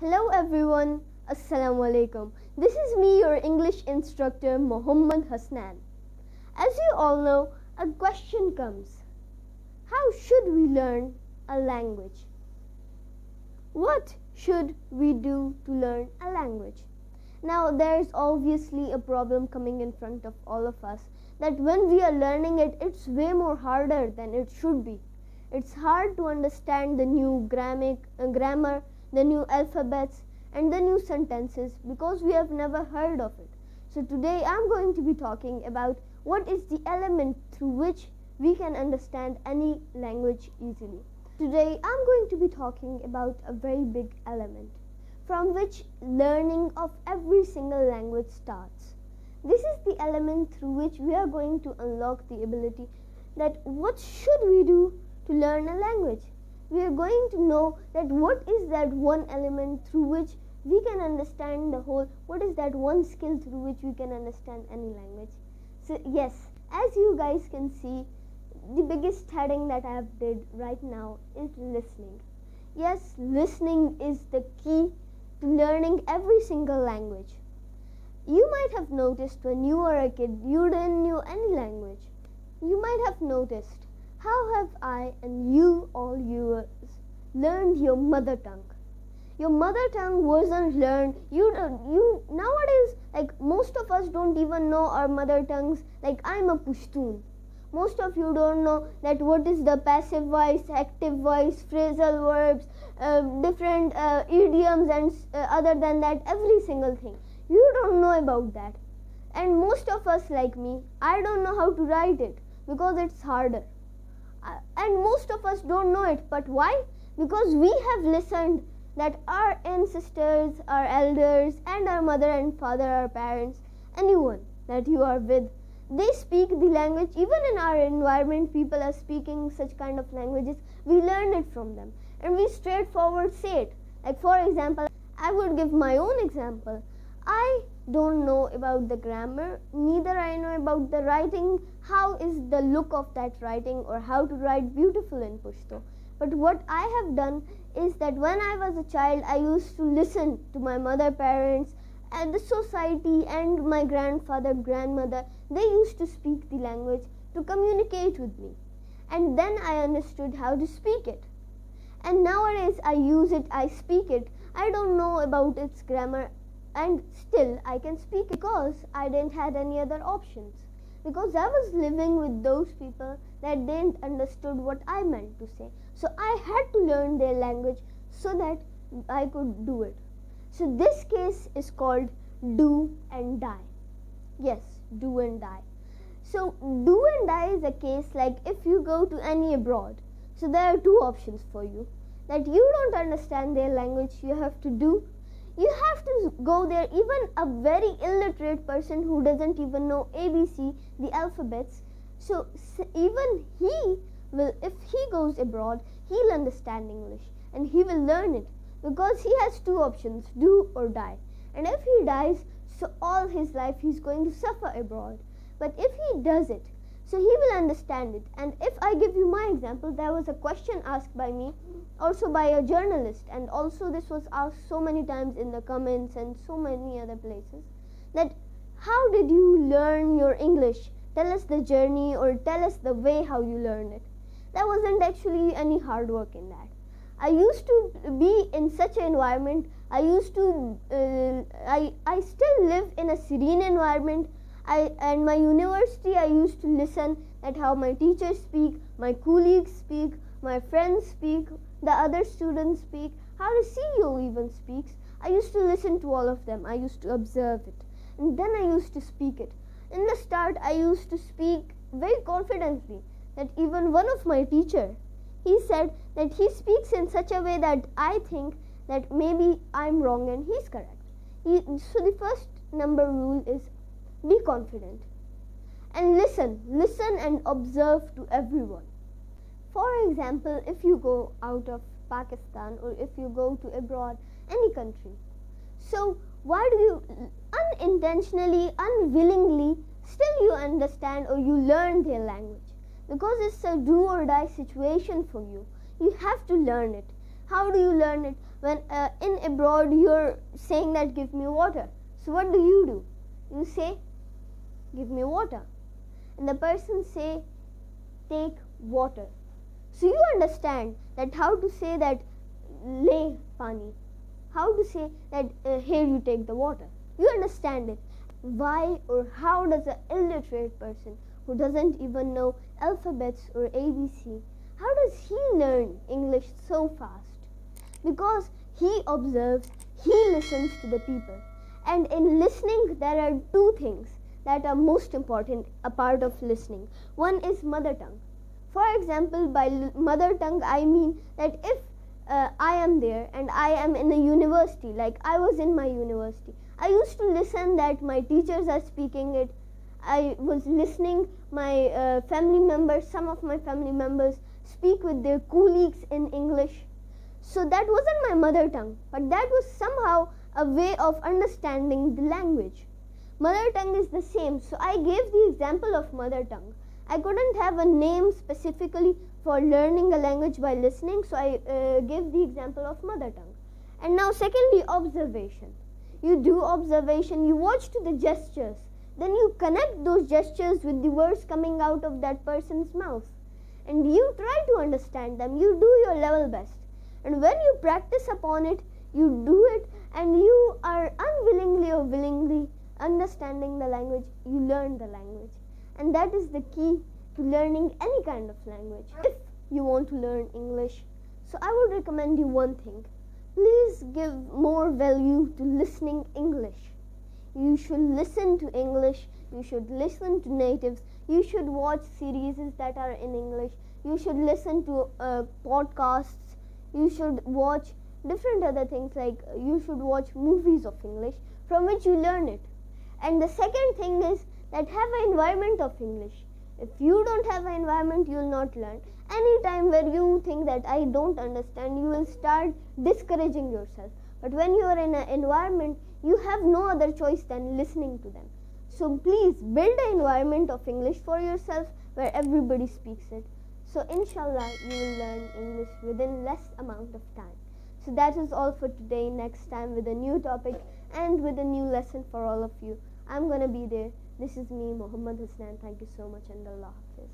Hello everyone, Assalamu alaikum. This is me, your English instructor, Muhammad Hasnain. As you all know, a question comes. How should we learn a language? What should we do to learn a language? Now, there is obviously a problem coming in front of all of us, that when we are learning it, it's way more harder than it should be. It's hard to understand the new grammar, the new alphabets and the new sentences because we have never heard of it. So today I'm going to be talking about what is the element through which we can understand any language easily. Today I'm going to be talking about a very big element from which learning of every single language starts. This is the element through which we are going to unlock the ability that what should we do to learn a language. We are going to know that what is that one element through which we can understand the whole, what is that one skill through which we can understand any language. So yes, as you guys can see, the biggest heading that I have did right now is listening. Yes, listening is the key to learning every single language. You might have noticed when you were a kid, you didn't know any language. You might have noticed, how have I and you, all you, learned your mother tongue? Your mother tongue wasn't learned. You nowadays, like most of us don't even know our mother tongues. Like I'm a Pushtun. Most of you don't know that what is the passive voice, active voice, phrasal verbs, different idioms, and other than that, every single thing. You don't know about that. And most of us, like me, I don't know how to write it because it's harder. And most of us don't know it. But why? Because we have listened that our ancestors, our elders, and our mother and father, our parents, anyone that you are with, they speak the language. Even in our environment, people are speaking such kind of languages. We learn it from them. And we straightforward say it. Like for example, I would give my own example. I don't know about the grammar, neither I know about the writing, how is the look of that writing or how to write beautiful in Pashto. But what I have done is that when I was a child, I used to listen to my mother, parents, and the society and my grandfather, grandmother. They used to speak the language to communicate with me. And then I understood how to speak it. And nowadays I use it, I speak it. I don't know about its grammar. And still I can speak because I didn't have any other options. Because I was living with those people that didn't understood what I meant to say. So I had to learn their language so that I could do it. So this case is called do and die. Yes, do and die. So do and die is a case like if you go to any abroad. So there are two options for you. That you don't understand their language, you have to do. You have to go there. Even a very illiterate person who doesn't even know ABC, the alphabets, so even he will, if he goes abroad, he'll understand English and he will learn it because he has two options, do or die. And if he dies, so all his life he's going to suffer abroad. But if he does it, so he will understand it. And if I give you my example, there was a question asked by me, also by a journalist, and also this was asked so many times in the comments and so many other places, that how did you learn your English? Tell us the journey or tell us the way how you learned it. There wasn't actually any hard work in that. I used to be in such an environment. I still live in a serene environment. And my university, I used to listen at how my teachers speak, my colleagues speak, my friends speak, the other students speak, how the CEO even speaks. I used to listen to all of them. I used to observe it. And then I used to speak it. In the start, I used to speak very confidently that even one of my teacher, he said that he speaks in such a way that I think that maybe I'm wrong and he's correct. So the first number rule is be confident and listen and observe to everyone. For example, if you go out of Pakistan or if you go to abroad, any country, so why do you unintentionally, unwillingly, still you understand or you learn their language? Because it's a do or die situation for you. You have to learn it. How do you learn it? When in abroad you're saying that give me water. So what do? You say give me water. And the person say take water. So you understand that how to say that le pani. How to say that here you take the water. You understand it. Why or how does an illiterate person who doesn't even know alphabets or ABC, how does he learn English so fast? Because he observes, he listens to the people. And in listening, there are two things that are most important a part of listening. One is mother tongue. For example, by mother tongue, I mean that if I am there and I am in a university, like I was in my university, I used to listen that my teachers are speaking it. I was listening my family members, some of my family members speak with their colleagues in English. So that wasn't my mother tongue, but that was somehow a way of understanding the language. Mother tongue is the same, so I gave the example of mother tongue. I couldn't have a name specifically for learning a language by listening, so I gave the example of mother tongue. And now secondly, observation. You do observation, you watch to the gestures, then you connect those gestures with the words coming out of that person's mouth. And you try to understand them, you do your level best. And when you practice upon it, you do it, and you are unwillingly or willingly understanding the language, you learn the language. And that is the key to learning any kind of language. If you want to learn English, so I would recommend you one thing. Please give more value to listening English. You should listen to English, you should listen to natives, you should watch series that are in English, you should listen to podcasts, you should watch different other things, like you should watch movies of English from which you learn it. And the second thing is that have an environment of English. If you don't have an environment, you will not learn. Any time where you think that I don't understand, you will start discouraging yourself. But when you are in an environment, you have no other choice than listening to them. So please build an environment of English for yourself where everybody speaks it. So inshallah, you will learn English within less amount of time. So that is all for today. Next time with a new topic and with a new lesson for all of you. I'm going to be there. This is me, Muhammad Hasnain. Thank you so much, and Allah Hafiz.